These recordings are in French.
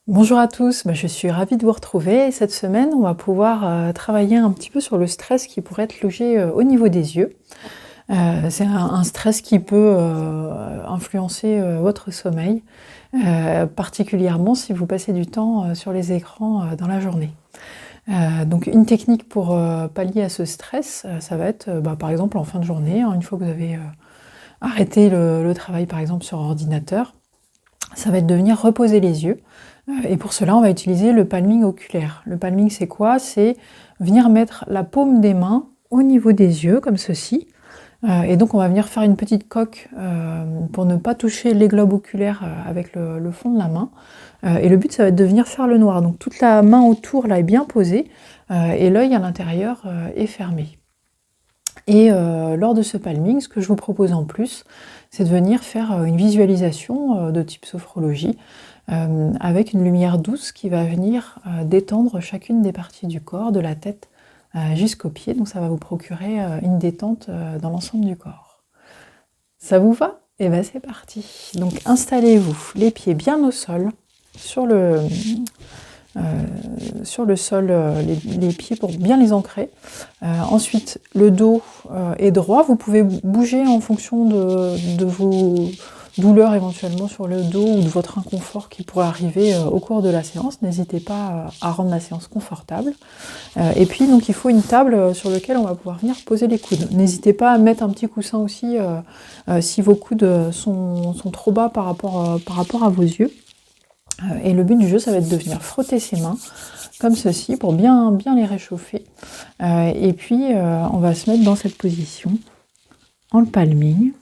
Bonjour à tous, je suis ravie de vous retrouver. Cette semaine, on va pouvoir travailler un petit peu sur le stress qui pourrait être logé au niveau des yeux. C'est un stress qui peut influencer votre sommeil, particulièrement si vous passez du temps sur les écrans dans la journée. Donc une technique pour pallier à ce stress, ça va être par exemple en fin de journée, une fois que vous avez arrêté le travail par exemple sur ordinateur, ça va être de venir reposer les yeux. Et pour cela, on va utiliser le palming oculaire. Le palming, c'est quoi? C'est venir mettre la paume des mains au niveau des yeux, comme ceci. Et donc, on va venir faire une petite coque pour ne pas toucher les globes oculaires avec le fond de la main. Et le but, ça va être de venir faire le noir. Donc, toute la main autour, là, est bien posée. Et l'œil à l'intérieur est fermé. Et lors de ce palming, ce que je vous propose en plus, c'est de venir faire une visualisation de type sophrologie avec une lumière douce qui va venir détendre chacune des parties du corps, de la tête jusqu'aux pieds. Donc ça va vous procurer une détente dans l'ensemble du corps. Ça vous va? Eh bien c'est parti. Donc installez-vous les pieds bien au sol, sur le sol, les pieds pour bien les ancrer. Ensuite, le dos est droit. Vous pouvez bouger en fonction de vos douleurs éventuellement sur le dos ou de votre inconfort qui pourrait arriver au cours de la séance. N'hésitez pas à rendre la séance confortable. Et puis, donc, il faut une table sur laquelle on va pouvoir venir poser les coudes. N'hésitez pas à mettre un petit coussin aussi si vos coudes sont trop bas par rapport à vos yeux. Et le but du jeu, ça va être de venir frotter ses mains comme ceci pour bien les réchauffer. Et puis, on va se mettre dans cette position en le palming.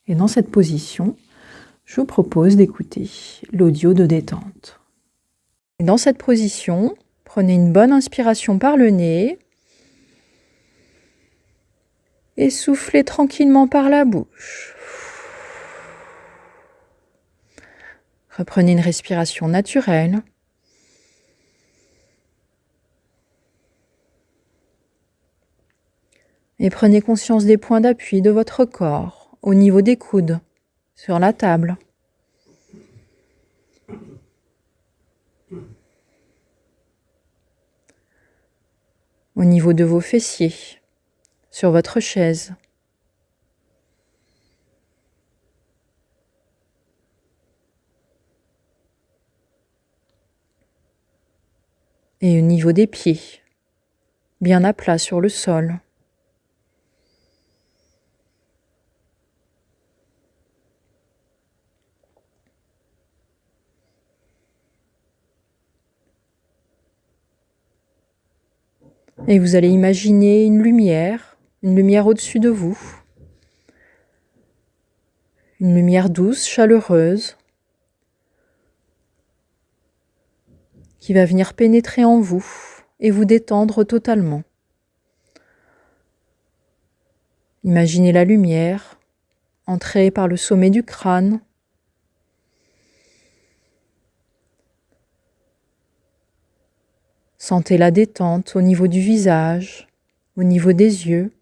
Et dans cette position, je vous propose d'écouter l'audio de détente. Et dans cette position, prenez une bonne inspiration par le nez et soufflez tranquillement par la bouche. Reprenez une respiration naturelle. Et prenez conscience des points d'appui de votre corps au niveau des coudes, sur la table. Au niveau de vos fessiers, sur votre chaise. Et au niveau des pieds, bien à plat sur le sol. Et vous allez imaginer une lumière au-dessus de vous. Une lumière douce, chaleureuse, qui va venir pénétrer en vous et vous détendre totalement. Imaginez la lumière entrer par le sommet du crâne, sentez la détente au niveau du visage, au niveau des yeux.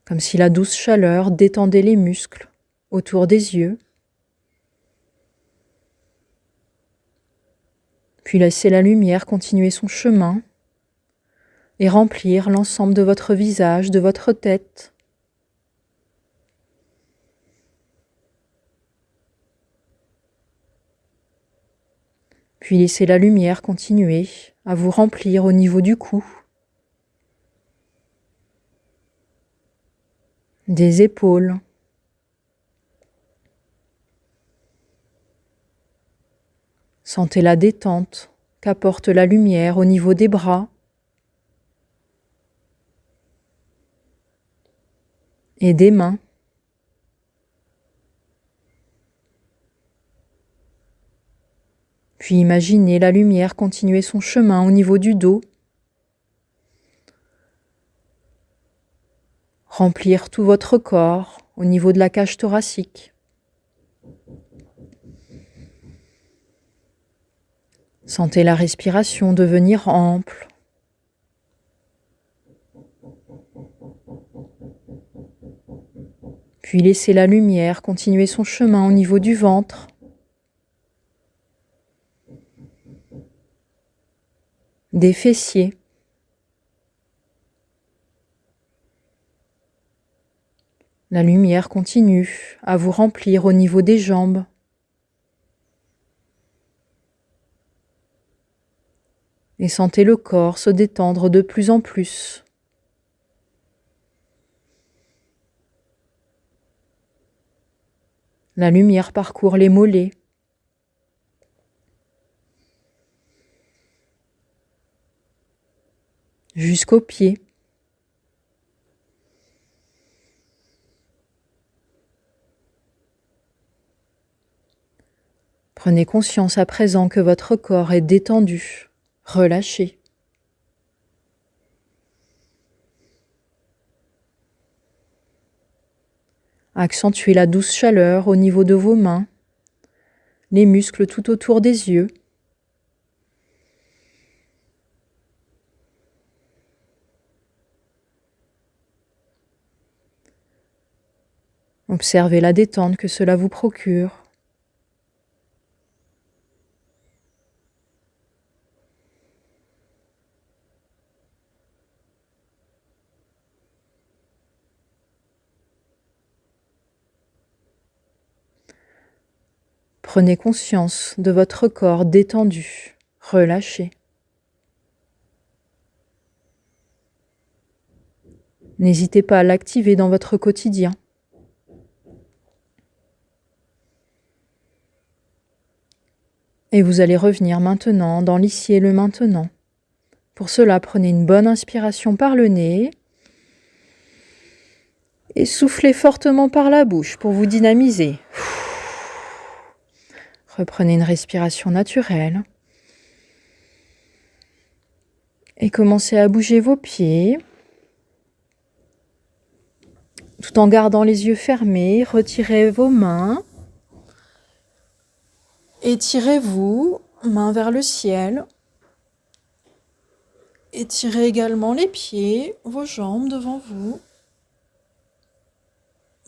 Comme si la douce chaleur détendait les muscles autour des yeux. Puis laissez la lumière continuer son chemin et remplir l'ensemble de votre visage, de votre tête. Puis laissez la lumière continuer à vous remplir au niveau du cou, des épaules, sentez la détente qu'apporte la lumière au niveau des bras et des mains. Puis imaginez la lumière continuer son chemin au niveau du dos, remplir tout votre corps au niveau de la cage thoracique. Sentez la respiration devenir ample. Puis laissez la lumière continuer son chemin au niveau du ventre. Des fessiers. La lumière continue à vous remplir au niveau des jambes. Et sentez le corps se détendre de plus en plus. La lumière parcourt les mollets. Jusqu'aux pieds. Prenez conscience à présent que votre corps est détendu, relâché. Accentuez la douce chaleur au niveau de vos mains, les muscles tout autour des yeux. Observez la détente que cela vous procure. Prenez conscience de votre corps détendu, relâché. N'hésitez pas à l'activer dans votre quotidien. Et vous allez revenir maintenant dans l'ici et le maintenant. Pour cela, prenez une bonne inspiration par le nez et soufflez fortement par la bouche pour vous dynamiser. Reprenez une respiration naturelle et commencez à bouger vos pieds. Tout en gardant les yeux fermés, retirez vos mains. Étirez-vous, main vers le ciel. Étirez également les pieds, vos jambes devant vous.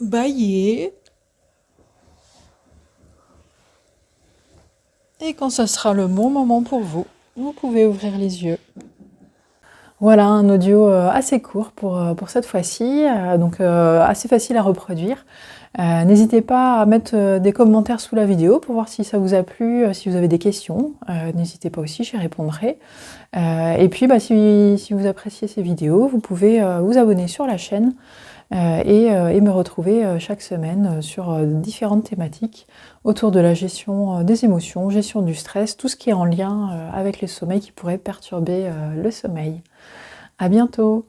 Bâillez. Et quand ce sera le bon moment pour vous, vous pouvez ouvrir les yeux. Voilà un audio assez court pour cette fois-ci, donc assez facile à reproduire. N'hésitez pas à mettre des commentaires sous la vidéo pour voir si ça vous a plu, si vous avez des questions. N'hésitez pas aussi, j'y répondrai. Et puis si vous appréciez ces vidéos, vous pouvez vous abonner sur la chaîne et me retrouver chaque semaine sur différentes thématiques autour de la gestion des émotions, gestion du stress, tout ce qui est en lien avec le sommeil qui pourrait perturber le sommeil. À bientôt!